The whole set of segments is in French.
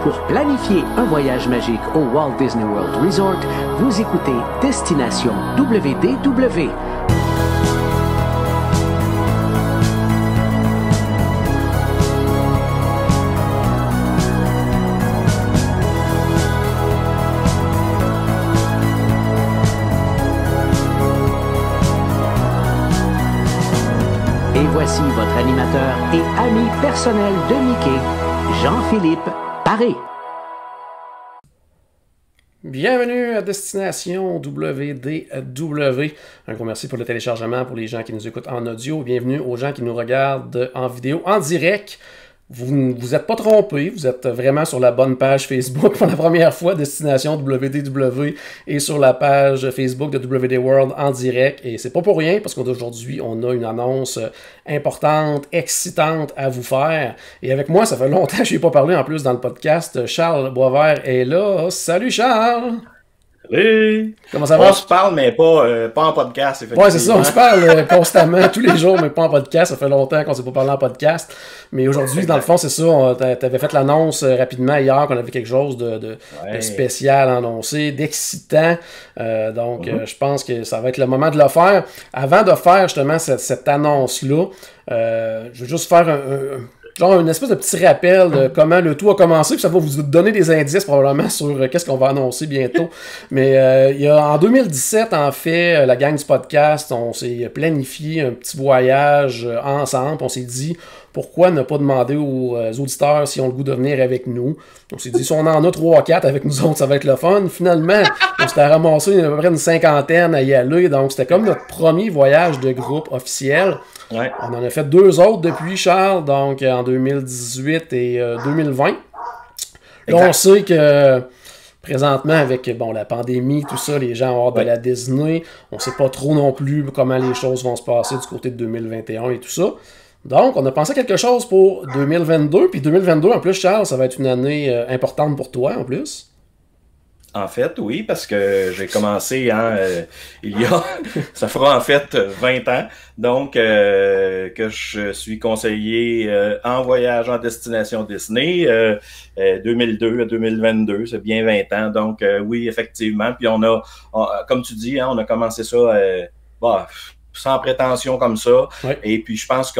Pour planifier un voyage magique au Walt Disney World Resort, vous écoutez Destination WDW. Et voici votre animateur et ami personnel de Mickey, Jean-Philippe Paré. Bienvenue à Destination WDW. Un gros merci pour le téléchargement pour les gens qui nous écoutent en audio. Bienvenue aux gens qui nous regardent en vidéo, en direct. Vous ne vous êtes pas trompé, vous êtes vraiment sur la bonne page Facebook pour la première fois. Destination WDW et sur la page Facebook de WD World en direct. Et c'est pas pour rien parce qu'aujourd'hui, on a une annonce importante, excitante à vous faire. Et avec moi, ça fait longtemps que je n'ai pas parlé en plus dans le podcast. Charles Boisvert est là. Salut Charles! Salut! Comment ça va? On se parle, mais pas en podcast, effectivement. Ouais, c'est ça, on se parle constamment, tous les jours, mais pas en podcast. Ça fait longtemps qu'on ne s'est pas parlé en podcast. Mais aujourd'hui, dans le fond, c'est ça, tu avais fait l'annonce rapidement hier qu'on avait quelque chose de spécial à annoncer, d'excitant. Je pense que ça va être le moment de le faire. Avant de faire justement cette annonce-là, je veux juste faire genre une espèce de petit rappel de comment le tout a commencé, puis ça va vous donner des indices probablement sur qu'est-ce qu'on va annoncer bientôt. Mais en 2017, en fait, la gang du podcast, on s'est planifié un petit voyage ensemble. On s'est dit, pourquoi ne pas demander aux auditeurs s'ils ont le goût de venir avec nous? On s'est dit, si on en a 3-4 avec nous autres, ça va être le fun. Finalement, on s'était ramassé à peu près une cinquantaine à y aller. Donc, c'était comme notre premier voyage de groupe officiel. Ouais. On en a fait 2 autres depuis, Charles, donc en 2018 et 2020. Là, on sait que présentement, avec la pandémie, tout ça, les gens ont hâte d'aller à Disney. On ne sait pas trop non plus comment les choses vont se passer du côté de 2021 et tout ça. Donc, on a pensé à quelque chose pour 2022. Puis 2022, en plus, Charles, ça va être une année importante pour toi, en plus. En fait, oui, parce que j'ai commencé ça fera en fait 20 ans, donc que je suis conseiller en voyage en destination Disney, 2002 à 2022, c'est bien 20 ans, donc oui, effectivement, puis comme tu dis, on a commencé ça sans prétention comme ça, et puis je pense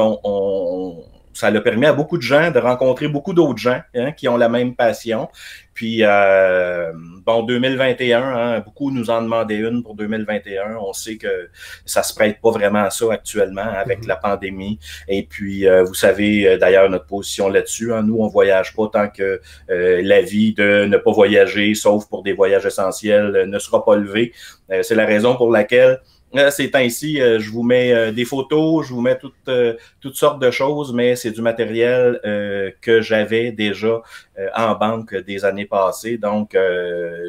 ça a permis à beaucoup de gens de rencontrer beaucoup d'autres gens qui ont la même passion. Puis, 2021, beaucoup nous en demandaient une pour 2021. On sait que ça se prête pas vraiment à ça actuellement avec la pandémie. Et puis, vous savez d'ailleurs notre position là-dessus. Nous, on voyage pas tant que l'avis de ne pas voyager, sauf pour des voyages essentiels, ne sera pas levé. C'est la raison pour laquelle ces temps-ci, je vous mets des photos, je vous mets toutes sortes de choses, mais c'est du matériel que j'avais déjà en banque des années passées. Donc,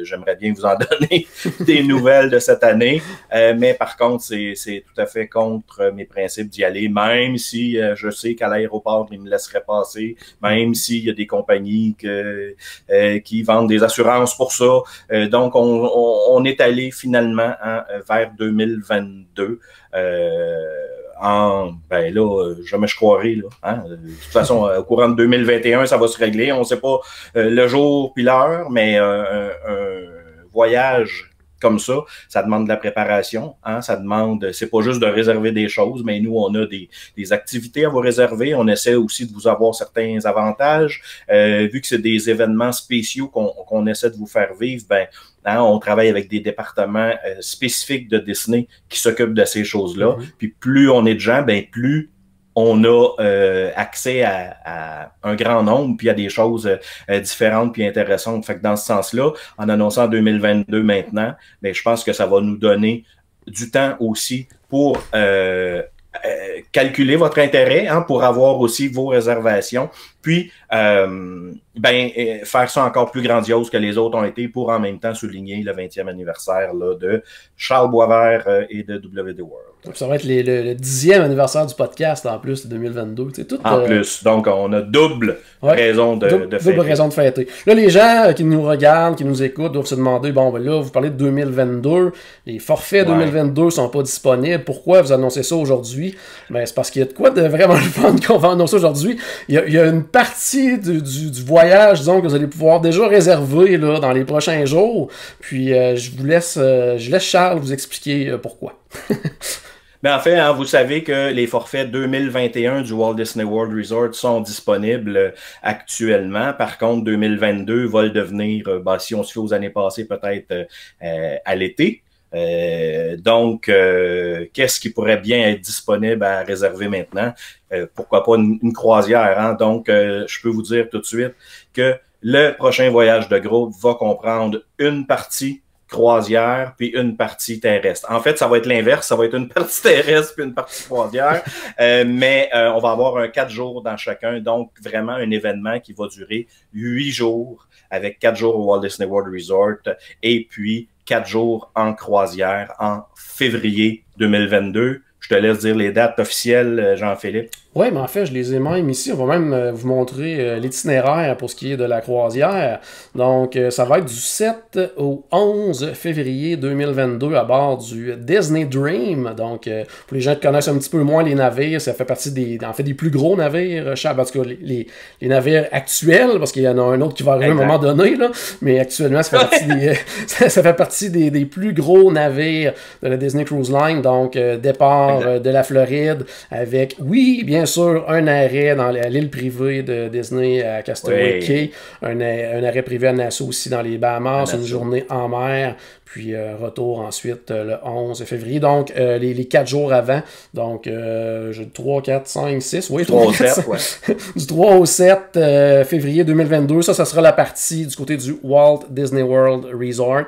j'aimerais bien vous en donner des nouvelles de cette année. Mais par contre, c'est tout à fait contre mes principes d'y aller, même si je sais qu'à l'aéroport, ils me laisseraient passer, même s'il y a des compagnies qui vendent des assurances pour ça. Donc, on est allé finalement vers 2022. Jamais je croirais, là. De toute façon, au courant de 2021, ça va se régler. On ne sait pas le jour puis l'heure, mais un voyage comme ça demande de la préparation, ça demande, c'est pas juste de réserver des choses, mais nous, on a des activités à vous réserver, on essaie aussi de vous avoir certains avantages, vu que c'est des événements spéciaux qu'on essaie de vous faire vivre, on travaille avec des départements spécifiques de Disney qui s'occupent de ces choses-là, puis plus on est de gens, plus on a accès à un grand nombre, puis à des choses différentes puis intéressantes. Fait que dans ce sens-là, en annonçant 2022 maintenant, je pense que ça va nous donner du temps aussi pour calculer votre intérêt, pour avoir aussi vos réservations, puis faire ça encore plus grandiose que les autres ont été pour en même temps souligner le 20e anniversaire là, de Charles Boisvert et de WD World. Ça va être le 10e anniversaire du podcast en plus de 2022. Tout, en plus, donc on a double raison de fêter. Double raison de fêter. Là, les gens qui nous regardent, qui nous écoutent, doivent se demander, là, vous parlez de 2022, les forfaits 2022 sont pas disponibles. Pourquoi vous annoncez ça aujourd'hui? C'est parce qu'il y a de quoi de vraiment le fun qu'on va annoncer aujourd'hui. Il y a une partie du voyage voyages, disons, que vous allez pouvoir déjà réserver là, dans les prochains jours. Puis je laisse Charles vous expliquer pourquoi. Mais en fait, hein, vous savez que les forfaits 2021 du Walt Disney World Resort sont disponibles actuellement. Par contre, 2022 va le devenir, si on se fait aux années passées, peut-être à l'été. Donc, qu'est-ce qui pourrait bien être disponible à réserver maintenant? Pourquoi pas une croisière, hein? Donc, je peux vous dire tout de suite que le prochain voyage de groupe va comprendre une partie croisière puis une partie terrestre. En fait, ça va être l'inverse, ça va être une partie terrestre puis une partie croisière, mais on va avoir un 4 jours dans chacun, donc vraiment un événement qui va durer 8 jours avec 4 jours au Walt Disney World Resort et puis 4 jours en croisière en février 2022. Je te laisse dire les dates officielles, Jean-Philippe. Oui, mais en fait, je les ai même ici. On va même vous montrer l'itinéraire pour ce qui est de la croisière. Donc, ça va être du 7 au 11 février 2022 à bord du Disney Dream. Donc, pour les gens qui connaissent un petit peu moins les navires, ça fait partie des plus gros navires, en tout cas, les navires actuels, parce qu'il y en a un autre qui va arriver à un moment donné, là. Mais actuellement, ça fait partie des plus gros navires de la Disney Cruise Line. Donc, départ de la Floride avec, oui, bien sûr, un arrêt dans l'île privée de Disney à Castaway Cay, un arrêt privé à Nassau aussi dans les Bahamas, une journée en mer, puis retour ensuite le 11 février. Donc, les 4 jours avant, donc 3, 4, 5, 6, oui, 3 au 7, ouais. Du 3 au 7 février 2022, ça sera la partie du côté du Walt Disney World Resort.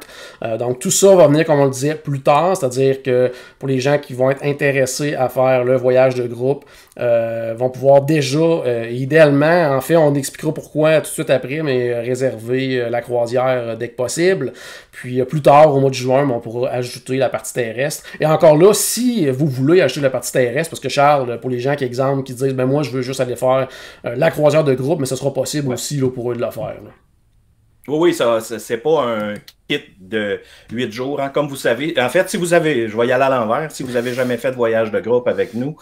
Donc, tout ça va venir, comme on le disait, plus tard, c'est-à-dire que pour les gens qui vont être intéressés à faire le voyage de groupe, vont pouvoir déjà, idéalement, en fait, on expliquera pourquoi tout de suite après, mais réserver la croisière dès que possible. Puis plus tard, au mois de juin, on pourra ajouter la partie terrestre. Et encore là, si vous voulez ajouter la partie terrestre, parce que Charles, pour les gens qui disent, ben moi, je veux juste aller faire la croisière de groupe, mais ce sera possible aussi là, pour eux de le faire. Là. Oui, ça c'est pas un kit de 8 jours. Hein. Comme vous savez, en fait, je vais y aller à l'envers, si vous avez jamais fait de voyage de groupe avec nous,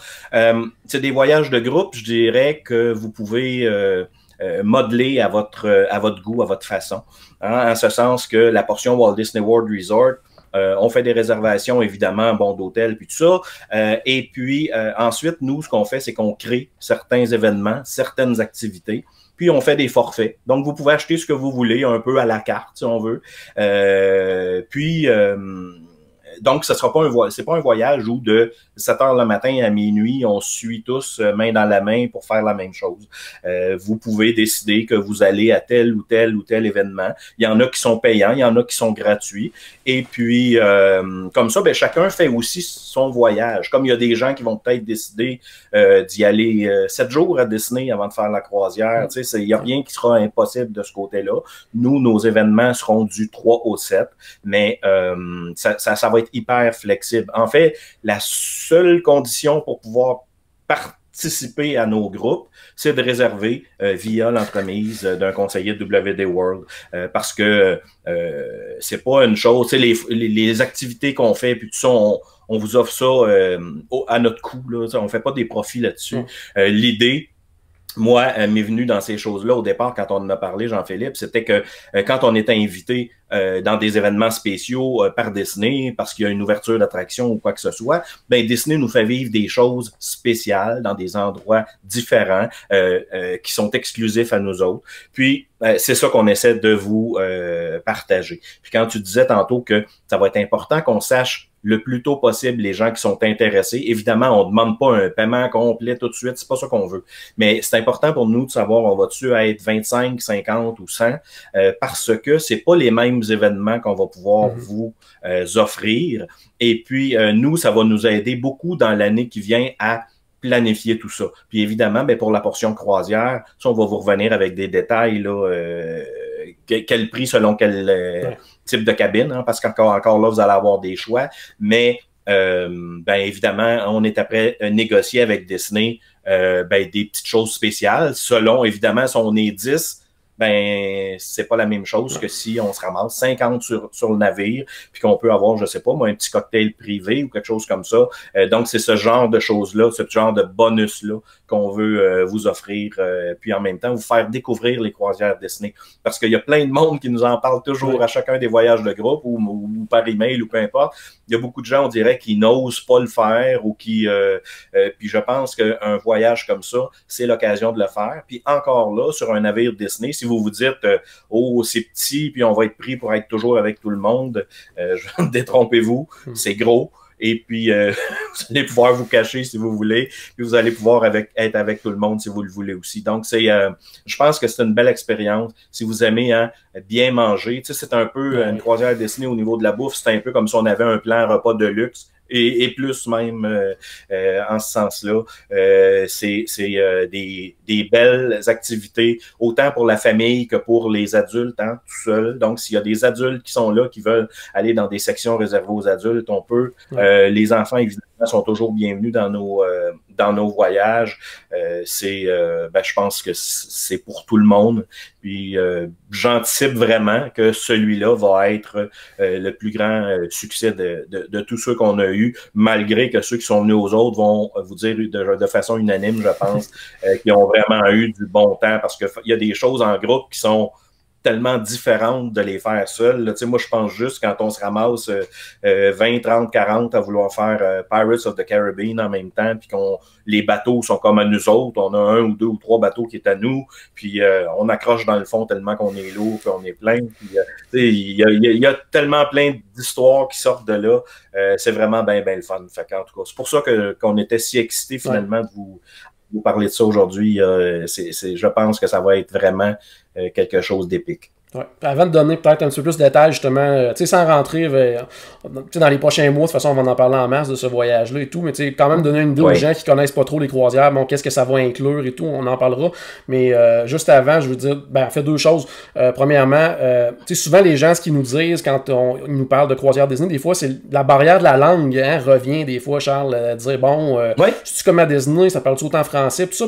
c'est des voyages de groupe, je dirais que vous pouvez modeler à votre goût, à votre façon. Hein, en ce sens que la portion Walt Disney World Resort, on fait des réservations, évidemment, d'hôtel, puis tout ça. Et puis, ensuite, nous, ce qu'on fait, c'est qu'on crée certains événements, certaines activités, puis on fait des forfaits. Donc, vous pouvez acheter ce que vous voulez, un peu à la carte, si on veut. Donc, c'est pas un voyage où de 7 heures le matin à minuit, on se suit tous main dans la main pour faire la même chose. Vous pouvez décider que vous allez à tel ou tel ou tel événement. Il y en a qui sont payants, il y en a qui sont gratuits. Et puis, comme ça, ben, chacun fait aussi son voyage. Comme il y a des gens qui vont peut-être décider d'y aller 7 jours à Disney avant de faire la croisière. Tu sais, il n'y a rien qui sera impossible de ce côté-là. Nous, nos événements seront du 3 au 7, mais ça va être hyper flexible. En fait, la seule condition pour pouvoir participer à nos groupes, c'est de réserver via l'entremise d'un conseiller de WD World. Parce que c'est pas une chose, tu sais, les activités qu'on fait, puis tout ça, on vous offre ça à notre coût, là, on fait pas des profits là-dessus. L'idée, moi, m'est venue dans ces choses-là au départ, quand on en a parlé, Jean-Philippe, c'était que quand on était invité dans des événements spéciaux par Disney, parce qu'il y a une ouverture d'attraction ou quoi que ce soit, ben Disney nous fait vivre des choses spéciales dans des endroits différents qui sont exclusifs à nous autres. Puis, c'est ça qu'on essaie de vous partager. Puis quand tu disais tantôt que ça va être important qu'on sache le plus tôt possible les gens qui sont intéressés. Évidemment, on ne demande pas un paiement complet tout de suite, c'est pas ça qu'on veut. Mais c'est important pour nous de savoir on va-tu être 25, 50 ou 100 parce que c'est pas les mêmes événements qu'on va pouvoir vous offrir. Et puis, nous, ça va nous aider beaucoup dans l'année qui vient à planifier tout ça. Puis évidemment, ben, pour la portion croisière, ça, on va vous revenir avec des détails, là, quel prix selon quel type de cabine, hein, parce qu'encore là, vous allez avoir des choix. Mais ben évidemment, on est après négocier avec Disney ben, des petites choses spéciales, selon, évidemment, si on est 10, ben c'est pas la même chose que si on se ramasse 50 sur le navire, puis qu'on peut avoir, je sais pas, moi, un petit cocktail privé ou quelque chose comme ça. Donc, c'est ce genre de choses-là, ce genre de bonus-là qu'on veut vous offrir, puis en même temps, vous faire découvrir les croisières Disney. Parce qu'il y a plein de monde qui nous en parle toujours à chacun des voyages de groupe ou par email ou peu importe. Il y a beaucoup de gens, on dirait, qui n'osent pas le faire ou qui... puis je pense qu'un voyage comme ça, c'est l'occasion de le faire. Puis encore là, sur un navire Disney, si vous vous dites « Oh, c'est petit, puis on va être pris pour être toujours avec tout le monde », détrompez-vous, c'est gros. Et puis, vous allez pouvoir vous cacher si vous voulez, puis vous allez pouvoir être avec tout le monde si vous le voulez aussi. Donc, je pense que c'est une belle expérience. Si vous aimez bien manger, tu sais, c'est un peu une croisière Disney au niveau de la bouffe, c'est un peu comme si on avait un plan repas de luxe. Et plus même en ce sens-là, c'est des belles activités, autant pour la famille que pour les adultes, hein, tout seul. Donc, s'il y a des adultes qui sont là, qui veulent aller dans des sections réservées aux adultes, on peut. Les enfants, évidemment, sont toujours bienvenus dans nos voyages. Je pense que c'est pour tout le monde. Puis j'anticipe vraiment que celui-là va être le plus grand succès de tous ceux qu'on a eu, malgré que ceux qui sont venus aux autres vont vous dire de façon unanime, je pense, qu'ils ont vraiment eu du bon temps, parce qu'il y a des choses en groupe qui sont tellement différentes de les faire seuls. Tu sais, moi, je pense juste quand on se ramasse 20, 30, 40 à vouloir faire Pirates of the Caribbean en même temps, puis les bateaux sont comme à nous autres, on a 1 ou 2 ou 3 bateaux qui est à nous, puis on accroche dans le fond tellement qu'on est lourd, puis on est plein. Il y a tellement plein d'histoires qui sortent de là. C'est vraiment bien le fun. Fait en tout cas, c'est pour ça qu'on était si excités finalement de vous parler de ça aujourd'hui. Je pense que ça va être vraiment quelque chose d'épique. Ouais. Avant de donner peut-être un petit peu plus de détails, justement, sans rentrer dans les prochains mois, de toute façon, on va en parler en mars de ce voyage-là et tout, mais quand même donner une idée aux gens qui connaissent pas trop les croisières, bon, qu'est-ce que ça va inclure et tout, on en parlera. Mais juste avant, je veux dire, on fait deux choses. Premièrement, souvent les gens, ce qu'ils nous disent quand ils nous parlent de croisière Disney, des fois, c'est la barrière de la langue, hein, revient des fois, Charles, à dire, bon, c'est comme à Disney, ça parle tout autant français, tout ça,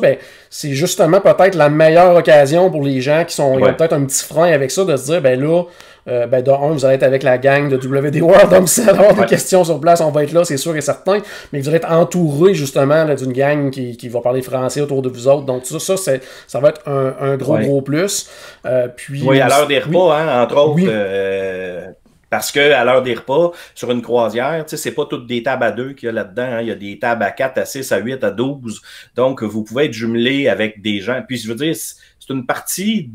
c'est justement peut-être la meilleure occasion pour les gens qui ont peut-être un petit frein avec ça, de se dire, de un, vous allez être avec la gang de WD World, donc si vous allez avoir des questions sur place, on va être là, c'est sûr et certain, mais vous allez être entouré justement d'une gang qui va parler français autour de vous autres, donc ça va être un gros plus. Puis, à l'heure des repas, hein, entre autres, parce que à l'heure des repas, sur une croisière, c'est pas toutes des tables à 2 qu'il y a là-dedans. Hein. Il y a des tables à 4, à 6, à 8, à 12. Donc, vous pouvez être jumelé avec des gens. Puis, je veux dire, c'est une partie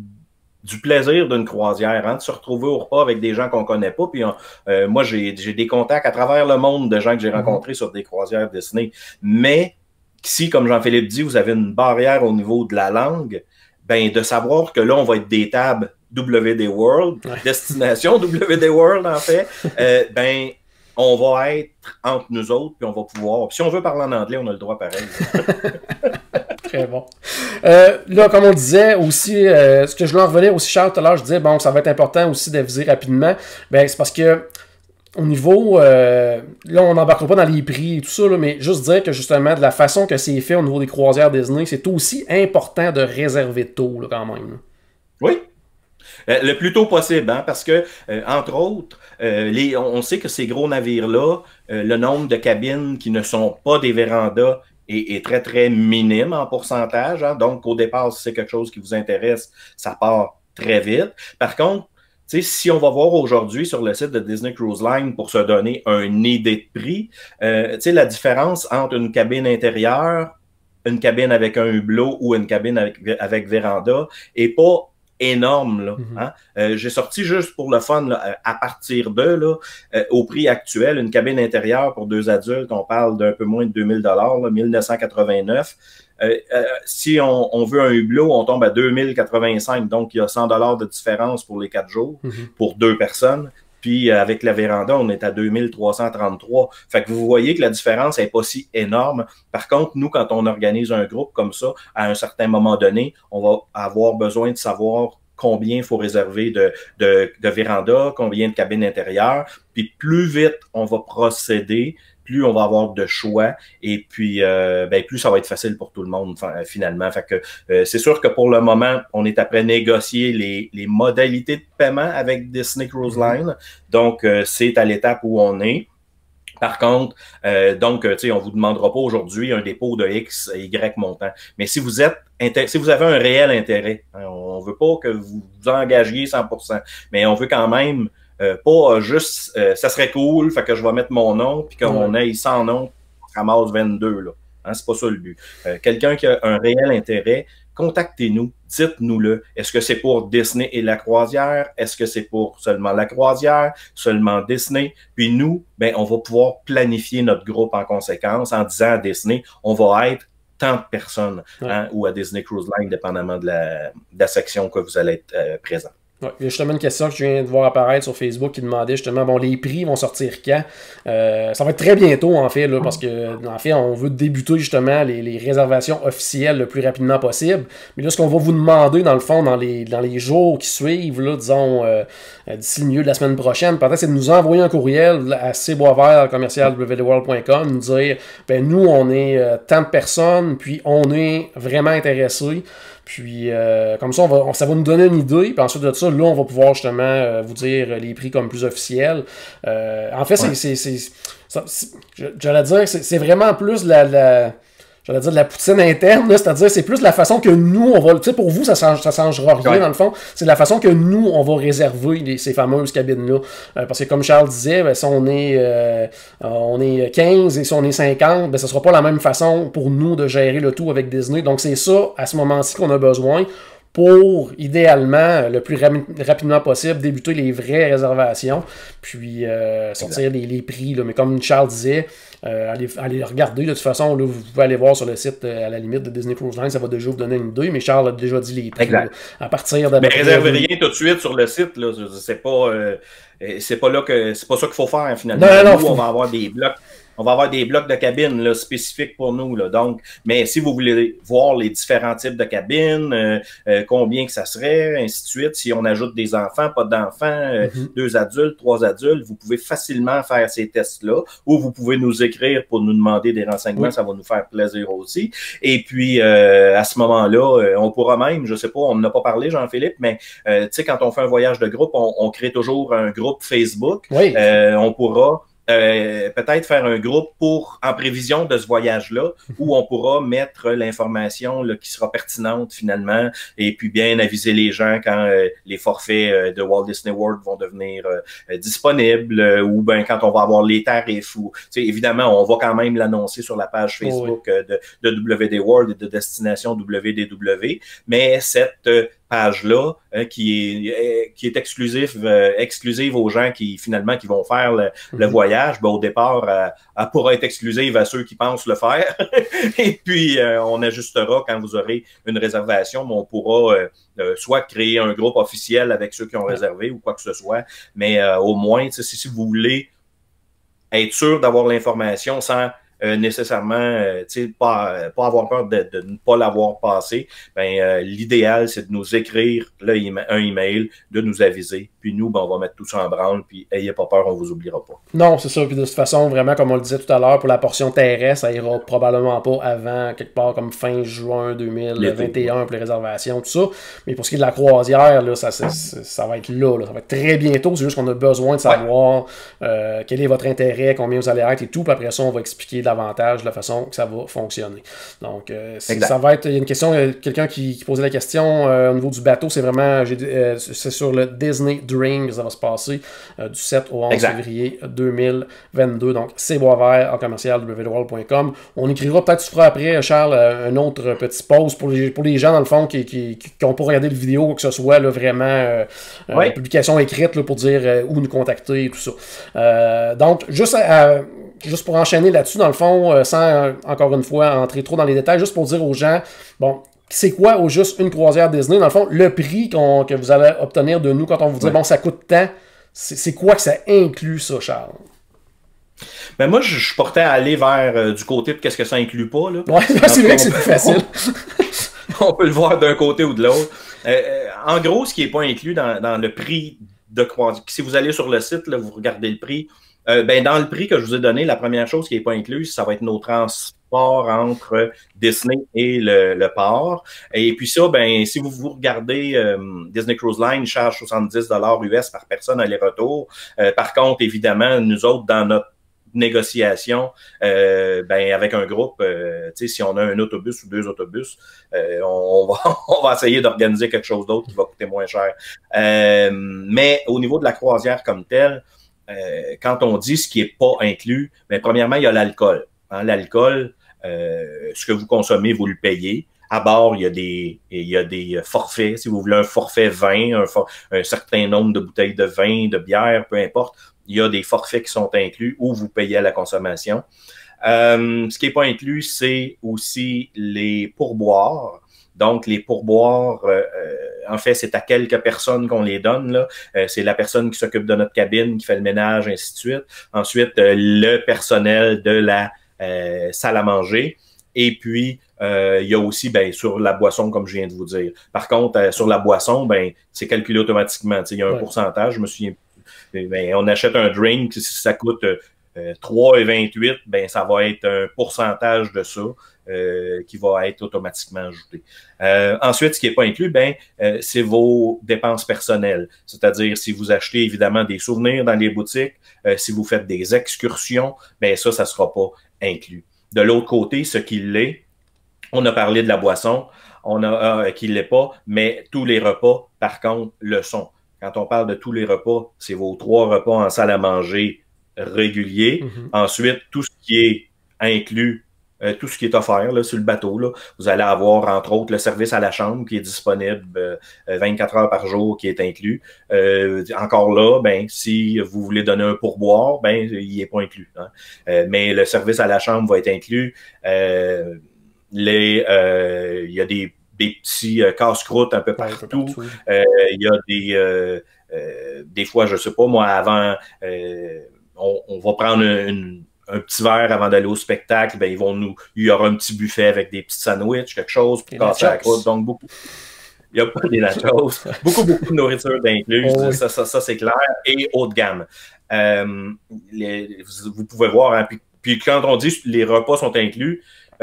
du plaisir d'une croisière, hein, de se retrouver au repas avec des gens qu'on connaît pas. Puis moi, j'ai des contacts à travers le monde de gens que j'ai rencontrés sur des croisières Disney. Mais si, comme Jean-Philippe dit, vous avez une barrière au niveau de la langue, de savoir que là, on va être des tables WD World, destination WD World, en fait, on va être entre nous autres, puis on va pouvoir... Puis si on veut parler en anglais, on a le droit pareil. Très bon. Là, comme on disait aussi, ce que je voulais en revenir aussi, Charles, tout à l'heure, je disais, bon, ça va être important aussi d'aviser rapidement. C'est parce que au niveau, là, on n'embarquera pas dans les prix et tout ça, là, mais juste dire que justement, de la façon que c'est fait au niveau des croisières Disney, c'est aussi important de réserver tôt, là, quand même. Oui. Le plus tôt possible, hein, parce que, entre autres, on sait que ces gros navires-là, le nombre de cabines qui ne sont pas des vérandas est très, très minime en pourcentage. Hein, donc, au départ, si c'est quelque chose qui vous intéresse, ça part très vite. Par contre, si on va voir aujourd'hui sur le site de Disney Cruise Line pour se donner une idée de prix, la différence entre une cabine intérieure, une cabine avec un hublot ou une cabine avec véranda est pas énorme. Là, hein? J'ai sorti juste pour le fun, là, à partir de, là, au prix actuel, une cabine intérieure pour 2 adultes, on parle d'un peu moins de 2000 $, 1989. Si on veut un hublot, on tombe à 2085, donc il y a 100 $ de différence pour les 4 jours, pour 2 personnes. Puis avec la véranda, on est à 2333. Fait que vous voyez que la différence n'est pas si énorme. Par contre, nous, quand on organise un groupe comme ça, à un certain moment donné, on va avoir besoin de savoir combien il faut réserver de véranda, combien de cabines intérieures. Puis plus vite on va procéder, plus on va avoir de choix et puis plus ça va être facile pour tout le monde finalement. Fait que c'est sûr que pour le moment, on est après négocier les modalités de paiement avec Disney Cruise Line. Donc, c'est à l'étape où on est. Par contre, on vous demandera pas aujourd'hui un dépôt de X et Y montant. Mais si vous avez un réel intérêt, hein, on veut pas que vous vous engagiez 100%, mais on veut quand même pas juste ça serait cool, fait que je vais mettre mon nom, puis qu'on ait 100 noms, on ramasse 22, là. Hein, c'est pas ça le but. Quelqu'un qui a un réel intérêt, contactez-nous, dites-nous-le. Est-ce que c'est pour Disney et la croisière? Est-ce que c'est pour seulement la croisière? Seulement Disney? Puis nous, on va pouvoir planifier notre groupe en conséquence en disant à Disney, on va être tant de personnes, hein, ou à Disney Cruise Line, dépendamment de la section que vous allez être présent. Ouais, il y a justement une question que je viens de voir apparaître sur Facebook qui demandait justement, bon, les prix vont sortir quand? Ça va être très bientôt, en fait, là, parce que, en fait, on veut débuter justement les réservations officielles le plus rapidement possible. Mais là, ce qu'on va vous demander, dans le fond, dans les jours qui suivent, là, disons, d'ici le milieu de la semaine prochaine, peut-être, c'est de nous envoyer un courriel à cboisvert@www.com, nous dire, nous, on est tant de personnes, puis on est vraiment intéressés. Puis, comme ça, ça va nous donner une idée. Puis ensuite de ça, là, on va pouvoir justement vous dire les prix comme plus officiels. En fait, j'allais dire, c'est vraiment plus j'allais dire de la poutine interne, c'est-à-dire c'est plus la façon que nous, on va... Tu sais, pour vous, ça changera rien, dans le fond. C'est la façon que nous, on va réserver ces fameuses cabines-là. Parce que comme Charles disait, si on est 15 et si on est 50, ça sera pas la même façon pour nous de gérer le tout avec Disney. Donc c'est ça, à ce moment-ci, qu'on a besoin pour, idéalement, le plus rapidement possible, débuter les vraies réservations, puis sortir les prix. Là. Mais comme Charles disait, allez regarder. De toute façon, là, vous pouvez aller voir sur le site, à la limite, de Disney Cruise Line, ça va déjà vous donner une idée, mais Charles a déjà dit les prix. Là, à partir de... Mais réservez rien tout de suite sur le site. Là. C'est pas ça qu'il faut faire, finalement. Nous, on va avoir des blocs. On va avoir des blocs de cabines là, spécifiques pour nous. Là. Donc, mais si vous voulez voir les différents types de cabines, combien que ça serait, ainsi de suite, si on ajoute des enfants, pas d'enfants, 2 adultes, 3 adultes, vous pouvez facilement faire ces tests-là, ou vous pouvez nous écrire pour nous demander des renseignements, ça va nous faire plaisir aussi. Et puis, à ce moment-là, on pourra même, je sais pas, on n'en a pas parlé, Jean-Philippe, mais tu sais, quand on fait un voyage de groupe, on crée toujours un groupe Facebook. Oui. On pourra peut-être faire un groupe en prévision de ce voyage-là, où on pourra mettre l'information qui sera pertinente finalement, et puis bien aviser les gens quand les forfaits de Walt Disney World vont devenir disponibles, ou bien quand on va avoir les tarifs. Ou, évidemment, on va quand même l'annoncer sur la page Facebook de WD World et de Destination WDW, mais cette page-là qui est exclusive aux gens qui finalement qui vont faire le voyage. Au départ, elle pourra être exclusive à ceux qui pensent le faire. Et puis, on ajustera quand vous aurez une réservation, mais on pourra soit créer un groupe officiel avec ceux qui ont réservé ou quoi que ce soit. Mais au moins, si vous voulez être sûr d'avoir l'information sans nécessairement pas avoir peur de ne pas l'avoir passé, l'idéal, c'est de nous écrire un email, de nous aviser, puis nous, on va mettre tout ça en branle, puis ayez pas peur, on vous oubliera pas. Non, c'est ça, puis de toute façon, vraiment, comme on le disait tout à l'heure, pour la portion terrestre, ça ira probablement pas avant, quelque part, comme fin juin 2021, pour les réservations, tout ça. Mais pour ce qui est de la croisière, là, ça va être là, ça va être très bientôt, c'est juste qu'on a besoin de savoir quel est votre intérêt, combien vous allez être et tout, puis après ça, on va expliquer davantage la façon que ça va fonctionner. Donc, ça va être... Il y a une question, quelqu'un qui posait la question au niveau du bateau, c'est vraiment... c'est sur le Disney Dream que ça va se passer du 7 au 11 février 2022. Donc, cboisvert@www.com. On écrira peut-être, tu feras après, Charles, un autre petit pause pour les gens, dans le fond, qui n'ont pas regardé le vidéo, que ce soit là, vraiment une publication écrite là, pour dire où nous contacter et tout ça. Donc, juste pour enchaîner là-dessus, dans le fond, sans, encore une fois, entrer trop dans les détails, juste pour dire aux gens, bon, c'est quoi au juste une croisière Disney? Dans le fond, le prix que vous allez obtenir de nous quand on vous dit, bon, ça coûte tant, c'est quoi que ça inclut, ça, Charles? Ben moi, je portais à aller vers du côté de qu'est-ce que ça inclut pas, là. Ouais, c'est vrai que c'est plus facile. On peut le voir d'un côté ou de l'autre. En gros, ce qui n'est pas inclus dans le prix de croisière, si vous allez sur le site, là, vous regardez le prix, Ben, dans le prix que je vous ai donné, la première chose qui n'est pas incluse, ça va être nos transports entre Disney et le port. Et puis ça, ben, si vous regardez Disney Cruise Line charge 70 $ US par personne aller-retour. Par contre, évidemment, nous autres, dans notre négociation, ben, avec un groupe, si on a un autobus ou 2 autobus, on va essayer d'organiser quelque chose d'autre qui va coûter moins cher. Mais au niveau de la croisière comme telle, quand on dit ce qui est pas inclus, mais premièrement, il y a l'alcool. Hein, l'alcool, ce que vous consommez, vous le payez. À bord, il y a des forfaits. Si vous voulez un forfait vin, un certain nombre de bouteilles de vin, de bière, peu importe, il y a des forfaits qui sont inclus ou vous payez à la consommation. Ce qui n'est pas inclus, c'est aussi les pourboires. Donc, les pourboires, en fait, c'est à quelques personnes qu'on les donne. Là. C'est la personne qui s'occupe de notre cabine, qui fait le ménage, ainsi de suite. Ensuite, le personnel de la salle à manger. Et puis, il y a aussi, ben, sur la boisson, comme je viens de vous dire. Par contre, sur la boisson, ben, c'est calculé automatiquement. Il y a un pourcentage, je me souviens. Ben, on achète un drink, si ça coûte 3,28, ben, ça va être un pourcentage de ça. Qui va être automatiquement ajouté. Ensuite, ce qui n'est pas inclus, ben, c'est vos dépenses personnelles. C'est-à-dire, si vous achetez évidemment des souvenirs dans les boutiques, si vous faites des excursions, ben ça ne sera pas inclus. De l'autre côté, ce qui l'est, on a parlé de la boisson, on a qui ne l'est pas, mais tous les repas, par contre, le sont. Quand on parle de tous les repas, c'est vos 3 repas en salle à manger réguliers. Ensuite, tout ce qui est inclus, tout ce qui est offert là, sur le bateau. Là. Vous allez avoir, entre autres, le service à la chambre qui est disponible 24 heures par jour, qui est inclus. Encore là, ben, si vous voulez donner un pourboire, ben, il n'est pas inclus. Hein. Mais le service à la chambre va être inclus. Il y a des petits casse-croûtes un peu partout. Il y a des fois, je sais pas, moi, avant, on va prendre un petit verre avant d'aller au spectacle, ben il y aura un petit buffet avec des petits sandwichs, quelque chose pour casser la croûte. Donc beaucoup. Il y a pas des nachos, beaucoup de nourriture d'inclus, ça c'est clair, et haut de gamme. Vous pouvez voir, hein, puis quand on dit les repas sont inclus,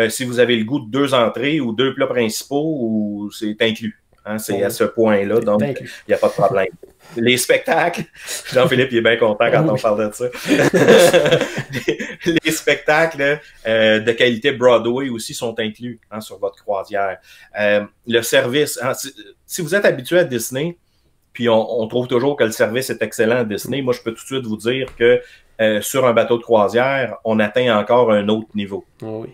si vous avez le goût de 2 entrées ou 2 plats principaux, c'est inclus. Hein, c'est à ce point-là, donc il n'y a pas de problème. Les spectacles, Jean-Philippe il est bien content quand on parle de ça. les spectacles de qualité Broadway aussi sont inclus hein, sur votre croisière. Le service, hein, si vous êtes habitué à Disney, puis on trouve toujours que le service est excellent à Disney, moi je peux tout de suite vous dire que sur un bateau de croisière, on atteint encore un autre niveau. Oui.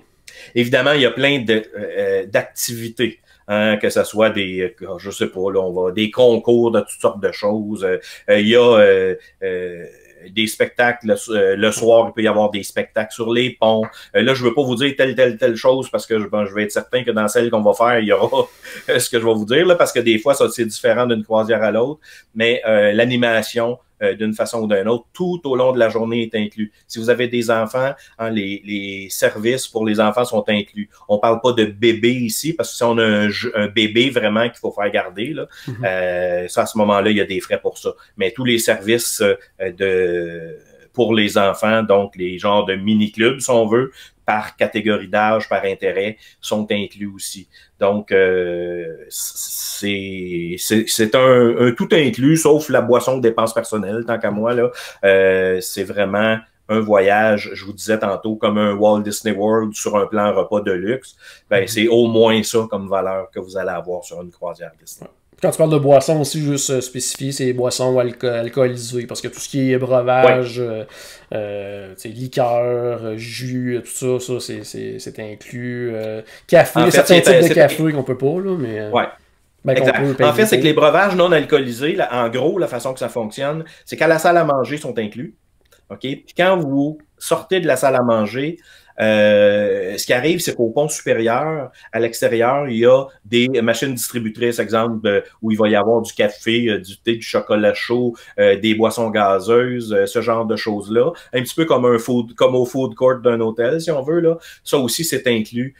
Évidemment, il y a plein d'activités. Hein, que ce soit je sais pas, là, des concours de toutes sortes de choses. Il y a des spectacles le soir, il peut y avoir des spectacles sur les ponts. Là, je veux pas vous dire telle chose parce que je vais être certain que dans celle qu'on va faire, il y aura ce que je vais vous dire, là, parce que des fois, ça c'est différent d'une croisière à l'autre. Mais l'animation, d'une façon ou d'une autre, tout au long de la journée est inclus. Si vous avez des enfants, hein, les services pour les enfants sont inclus. On parle pas de bébé ici, parce que si on a un bébé vraiment qu'il faut faire garder, là, ça, à ce moment-là, il y a des frais pour ça. Mais tous les services pour les enfants, donc les genres de mini-clubs, si on veut, par catégorie d'âge, par intérêt, sont inclus aussi. Donc, c'est un tout inclus, sauf la boisson de dépenses personnelles, tant qu'à moi, là. C'est vraiment un voyage, je vous disais tantôt, comme un Walt Disney World sur un plan repas de luxe. Ben, c'est au moins ça comme valeur que vous allez avoir sur une croisière Disney. Quand tu parles de boissons aussi, juste spécifier, c'est boissons alcoolisées, parce que tout ce qui est breuvage, liqueur, jus, tout ça, c'est inclus. Café, en fait, certains types de café qu'on peut pas, là, mais... Ouais. Ben, en fait, c'est que les breuvages non alcoolisés, là, en gros, la façon que ça fonctionne, c'est qu'à la salle à manger, ils sont inclus. OK? Puis quand vous sortez de la salle à manger, ce qui arrive, c'est qu'au pont supérieur, à l'extérieur, il y a des machines distributrices, exemple, où il va y avoir du café, du thé, du chocolat chaud, des boissons gazeuses, ce genre de choses-là. Un petit peu comme au food court d'un hôtel, si on veut, là. Ça aussi, c'est inclus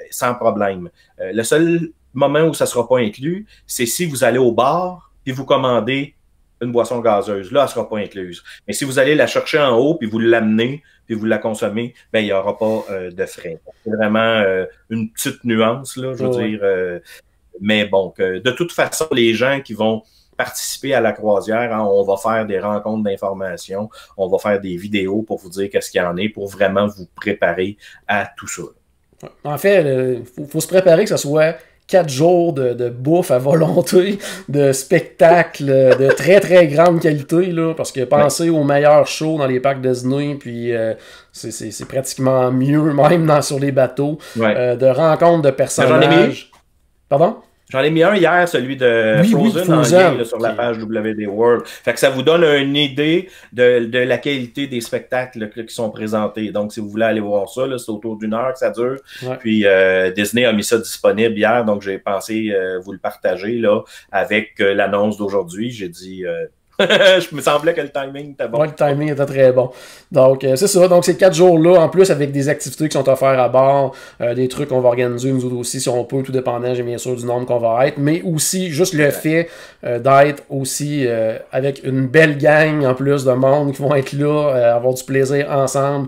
sans problème. Le seul moment où ça ne sera pas inclus, c'est si vous allez au bar et vous commandez une boisson gazeuse. Là, elle ne sera pas incluse. Mais si vous allez la chercher en haut, puis vous l'amenez, puis vous la consommez, ben il n'y aura pas de frais. C'est vraiment une petite nuance, là, je veux dire. Mais bon, de toute façon, les gens qui vont participer à la croisière, hein, on va faire des rencontres d'information, on va faire des vidéos pour vous dire qu'est-ce qu'il y en est, pour vraiment vous préparer à tout ça. En fait, faut se préparer que ce soit 4 jours de bouffe à volonté, de spectacles de très très grande qualité, là, parce que pensez aux meilleurs shows dans les parcs Disney, puis c'est pratiquement mieux même sur les bateaux, de rencontres de personnages. Pardon? J'en ai mis un hier, celui de Frozen, en lien là, sur la page WD World. Fait que ça vous donne une idée de la qualité des spectacles là, qui sont présentés. Donc, si vous voulez aller voir ça, c'est autour d'1 heure que ça dure. Puis Disney a mis ça disponible hier, donc j'ai pensé vous le partager là avec l'annonce d'aujourd'hui. J'ai dit... je me semblait que le timing était bon. Oui, le timing était très bon. Donc, c'est ça. Donc, ces 4 jours-là, en plus, avec des activités qui sont offertes à bord, des trucs qu'on va organiser nous autres aussi, si on peut, tout dépendant, bien sûr, du nombre qu'on va être, mais aussi, juste le fait d'être aussi avec une belle gang, en plus, de monde qui vont être là, avoir du plaisir ensemble.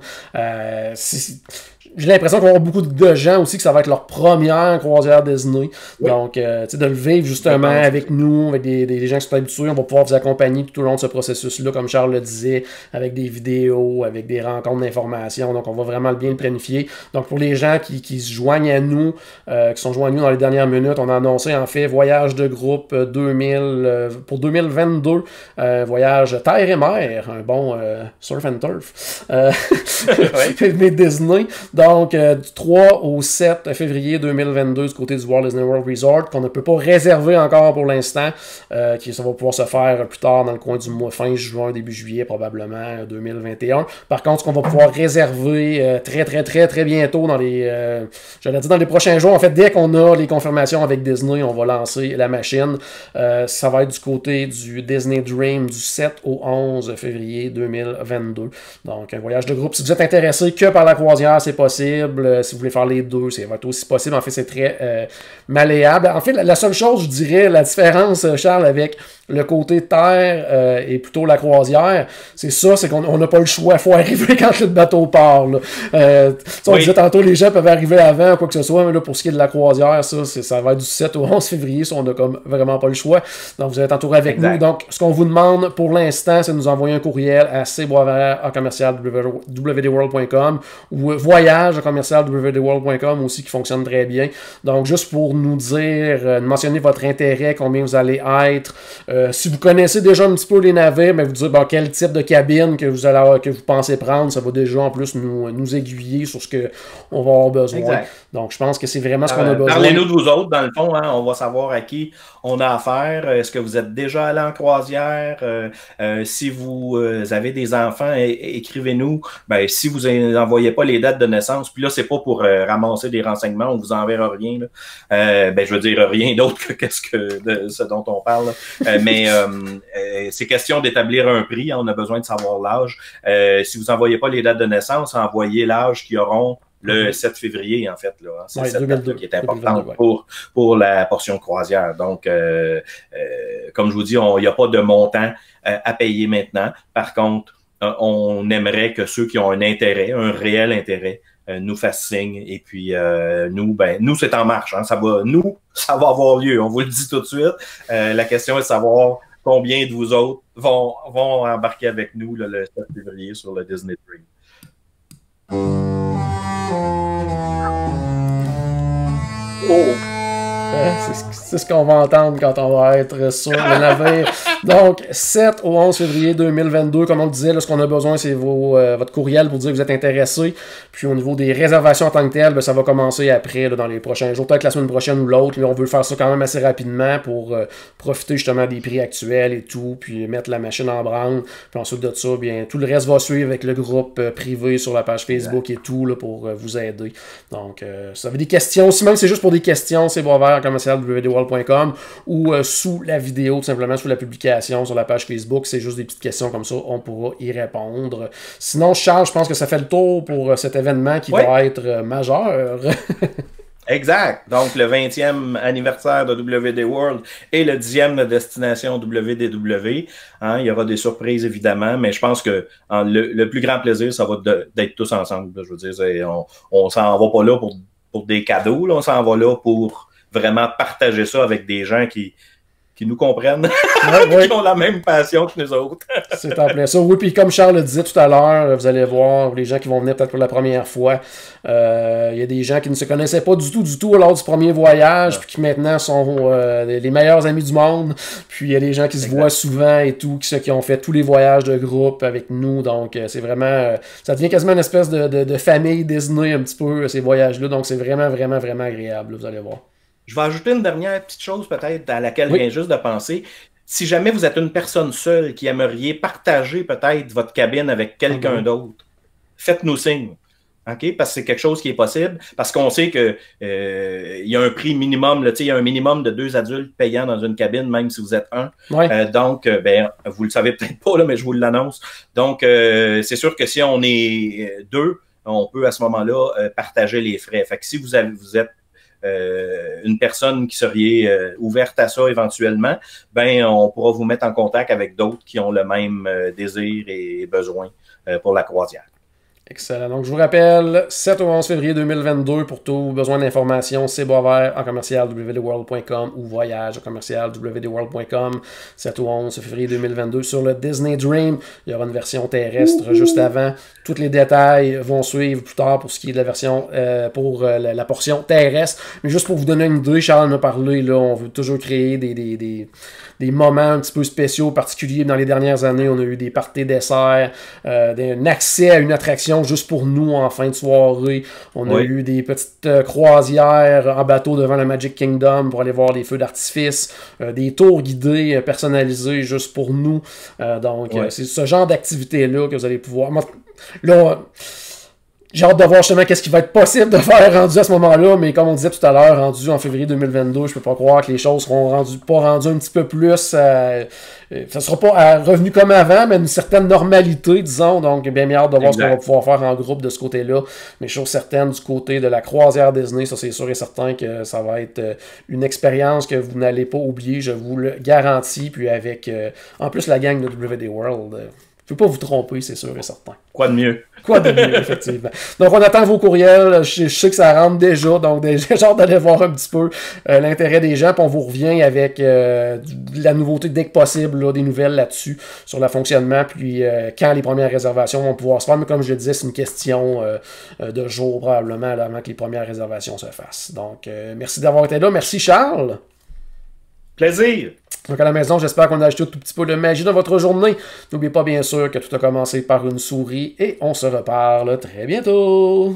J'ai l'impression qu'on va avoir beaucoup de gens aussi que ça va être leur première croisière Disney. Oui. Donc, de le vivre justement avec nous, avec des gens qui sont habitués, on va pouvoir vous accompagner tout au long de ce processus-là, comme Charles le disait, avec des vidéos, avec des rencontres d'information. Donc, on va vraiment bien le planifier. Donc, pour les gens qui se joignent à nous, qui sont joints à nous dans les dernières minutes, on a annoncé en fait voyage de groupe 2000 pour 2022, voyage terre et mer, un bon surf and turf, mais Disney. Donc, du 3 au 7 février 2022 du côté du Walt Disney World Resort, qu'on ne peut pas réserver encore pour l'instant, ça va pouvoir se faire plus tard dans le coin du mois fin juin, début juillet probablement 2021. Par contre, ce qu'on va pouvoir réserver très bientôt dans dans les prochains jours, en fait, dès qu'on a les confirmations avec Disney, on va lancer la machine. Ça va être du côté du Disney Dream du 7 au 11 février 2022. Donc, un voyage de groupe. Si vous êtes intéressé que par la croisière, c'est possible. Si vous voulez faire les deux, ça va être aussi possible. En fait, c'est très malléable. En fait, la seule chose, je dirais, la différence, Charles, avec le côté terre et plutôt la croisière, c'est qu'on n'a pas le choix. Il faut arriver quand le bateau part. On disait tantôt, les gens peuvent arriver avant, quoi que ce soit, mais là, pour ce qui est de la croisière, ça va être du 7 au 11 février, on n'a comme vraiment pas le choix. Donc, vous êtes entouré avec nous. Donc, ce qu'on vous demande pour l'instant, c'est de nous envoyer un courriel à cboisvert@wdworld.com ou voyage@wdworld.com aussi, qui fonctionne très bien. Donc, juste pour nous dire, mentionner votre intérêt, combien vous allez être. Si vous connaissez déjà un petit peu les navires, vous dire quel type de cabine que vous pensez prendre, ça va déjà en plus nous aiguiller sur ce qu'on va avoir besoin. Exact. Donc, je pense que c'est vraiment ce qu'on a besoin. Parlez-nous de vous autres, dans le fond, hein, on va savoir à qui on a affaire. Est-ce que vous êtes déjà allé en croisière? Si vous avez des enfants, écrivez-nous. Si vous n'envoyez pas les dates de naissance, puis là, c'est pas pour ramasser des renseignements, on vous enverra rien. Là. Je veux dire rien d'autre que ce dont on parle. Mais c'est question d'établir un prix. Hein, on a besoin de savoir l'âge. Si vous n'envoyez pas les dates de naissance, envoyez l'âge qu'ils auront le 7 février, en fait. Là, c'est cette date qui est importante pour la portion croisière. Donc, comme je vous dis, il n'y a pas de montant à payer maintenant. Par contre, on aimerait que ceux qui ont un réel intérêt, nous fassent signe. Et puis, nous, c'est en marche. Hein, ça va avoir lieu. On vous le dit tout de suite. La question est de savoir combien de vous autres vont embarquer avec nous là, le 7 février sur le Disney Dream. Oh! C'est ce qu'on va entendre quand on va être sur le navire. Donc, 7 au 11 février 2022, comme on le disait, là, ce qu'on a besoin, c'est votre courriel pour dire que vous êtes intéressé. Puis au niveau des réservations en tant que telles, ça va commencer après, là, dans les prochains jours, peut-être la semaine prochaine ou l'autre. Mais on veut faire ça quand même assez rapidement pour profiter justement des prix actuels et tout, puis mettre la machine en branle. Puis ensuite de ça, bien, tout le reste va suivre avec le groupe privé sur la page Facebook et tout là, pour vous aider. Donc, si vous avez des questions, si même c'est juste pour des questions, c'est boisvert@wdworld.com ou sous la vidéo, tout simplement sous la publication sur la page Facebook, c'est juste des petites questions comme ça, on pourra y répondre. Sinon, Charles, je pense que ça fait le tour pour cet événement qui va être majeur. Exact. Donc, le 20e anniversaire de WD World et le 10e de Destination WDW. Hein, il y aura des surprises, évidemment, mais je pense que le plus grand plaisir, ça va d'être tous ensemble. Là, je veux dire, on s'en va pas là pour des cadeaux. Là, on s'en va là pour vraiment partager ça avec des gens qui nous comprennent, qui ont la même passion que nous autres. C'est en plein ça. Oui, puis comme Charles le disait tout à l'heure, vous allez voir, les gens qui vont venir peut-être pour la première fois, il y a des gens qui ne se connaissaient pas du tout lors du premier voyage, puis qui maintenant sont les meilleurs amis du monde. Puis il y a des gens qui se voient souvent et tout, qui ont fait tous les voyages de groupe avec nous. Donc c'est vraiment, ça devient quasiment une espèce de famille Disney un petit peu, ces voyages-là. Donc c'est vraiment, vraiment, vraiment agréable, là, vous allez voir. Je vais ajouter une dernière petite chose peut-être à laquelle je viens juste de penser. Si jamais vous êtes une personne seule qui aimeriez partager peut-être votre cabine avec quelqu'un d'autre, faites-nous signe. OK? Parce que c'est quelque chose qui est possible. Parce qu'on sait que il y a un prix minimum, il y a un minimum de 2 adultes payants dans une cabine, même si vous êtes un. Donc, vous le savez peut-être pas, là, mais je vous l'annonce. Donc, c'est sûr que si on est 2, on peut à ce moment-là partager les frais. Fait que si vous êtes une personne qui serait ouverte à ça éventuellement, on pourra vous mettre en contact avec d'autres qui ont le même désir et besoin pour la croisière. Excellent. Donc, je vous rappelle, 7 au 11 février 2022 pour tout besoin d'informations, c'est Boisvert en commercial www.world.com ou voyage en commercial www.world.com. 7 au 11 février 2022 sur le Disney Dream. Il y aura une version terrestre juste avant. Tous les détails vont suivre plus tard pour ce qui est de la version pour la portion terrestre. Mais juste pour vous donner une idée, Charles m'a parlé, là, on veut toujours créer des moments un petit peu spéciaux, particuliers. Dans les dernières années, on a eu des parties desserts, un accès à une attraction juste pour nous en fin de soirée. On a eu des petites croisières en bateau devant le Magic Kingdom pour aller voir les feux d'artifice, des tours guidés personnalisés juste pour nous. C'est ce genre d'activité-là que vous allez pouvoir... Là, j'ai hâte de voir justement qu'est-ce qui va être possible de faire rendu à ce moment-là, mais comme on disait tout à l'heure, rendu en février 2022, je peux pas croire que les choses seront pas rendues un petit peu plus... ça sera pas revenu comme avant, mais une certaine normalité, disons, donc bien hâte de voir ce qu'on va pouvoir faire en groupe de ce côté-là, mais chose certaine du côté de la croisière Disney, ça c'est sûr et certain que ça va être une expérience que vous n'allez pas oublier, je vous le garantis, puis avec en plus la gang de WD World... Je ne peux pas vous tromper, c'est sûr et certain. Quoi de mieux? Quoi de mieux, effectivement. Donc, on attend vos courriels. Je sais que ça rentre déjà, donc déjà, j'ai hâte d'aller voir un petit peu l'intérêt des gens. Puis on vous revient avec la nouveauté dès que possible, là, des nouvelles là-dessus, sur le fonctionnement, puis quand les premières réservations vont pouvoir se faire. Mais comme je le disais, c'est une question de jours, probablement, là, avant que les premières réservations se fassent. Donc, merci d'avoir été là. Merci, Charles. Plaisir. Donc à la maison, j'espère qu'on a ajouté un tout petit peu de magie dans votre journée. N'oubliez pas bien sûr que tout a commencé par une souris et on se reparle très bientôt.